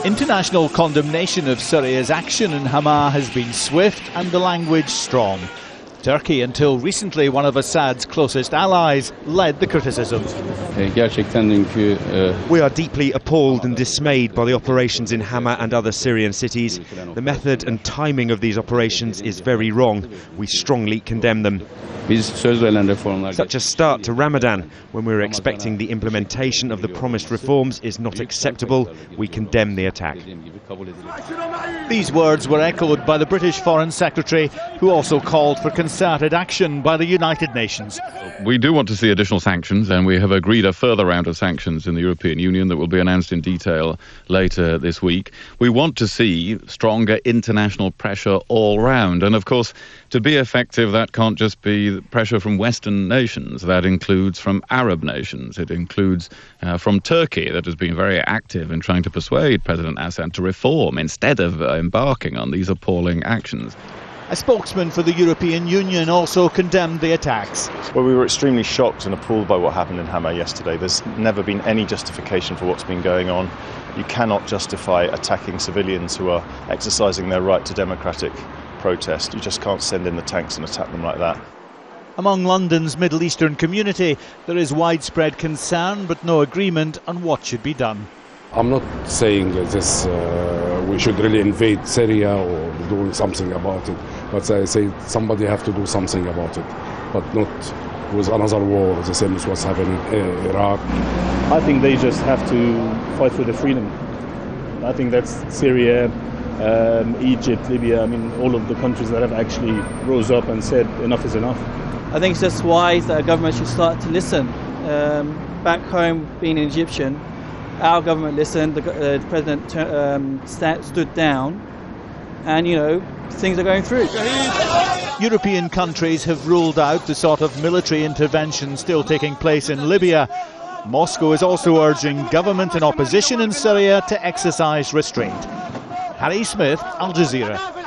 International condemnation of Syria's action in Hama has been swift and the language strong. Turkey, until recently one of Assad's closest allies, led the criticism. We are deeply appalled and dismayed by the operations in Hama and other Syrian cities. The method and timing of these operations is very wrong. We strongly condemn them. Such a start to Ramadan, when we were expecting the implementation of the promised reforms, is not acceptable. We condemn the attack. These words were echoed by the British Foreign Secretary, who also called for concerted action by the United Nations. We do want to see additional sanctions, and we have agreed a further round of sanctions in the European Union that will be announced in detail later this week. We want to see stronger international pressure all round. And of course, to be effective, that can't just be pressure from Western nations. That includes from Arab nations. It includes from Turkey, that has been very active in trying to persuade President Assad to reform instead of embarking on these appalling actions. A spokesman for the European Union also condemned the attacks. Well, we were extremely shocked and appalled by what happened in Hama yesterday. There's never been any justification for what's been going on. You cannot justify attacking civilians who are exercising their right to democratic protest. You just can't send in the tanks and attack them like that. Among London's Middle Eastern community, there is widespread concern but no agreement on what should be done. I'm not saying this we should really invade Syria or do something about it, but I say somebody have to do something about it, but not with another war the same as what's happening in Iraq. I think they just have to fight for their freedom. I think that's Syria, Egypt, Libya, all of the countries that have actually rose up and said enough is enough. I think it's just wise that a government should start to listen. Back home, being an Egyptian, our government listened, the president stood down, and, things are going through. European countries have ruled out the sort of military intervention still taking place in Libya. Moscow is also urging government and opposition in Syria to exercise restraint. Harry Smith, Al Jazeera.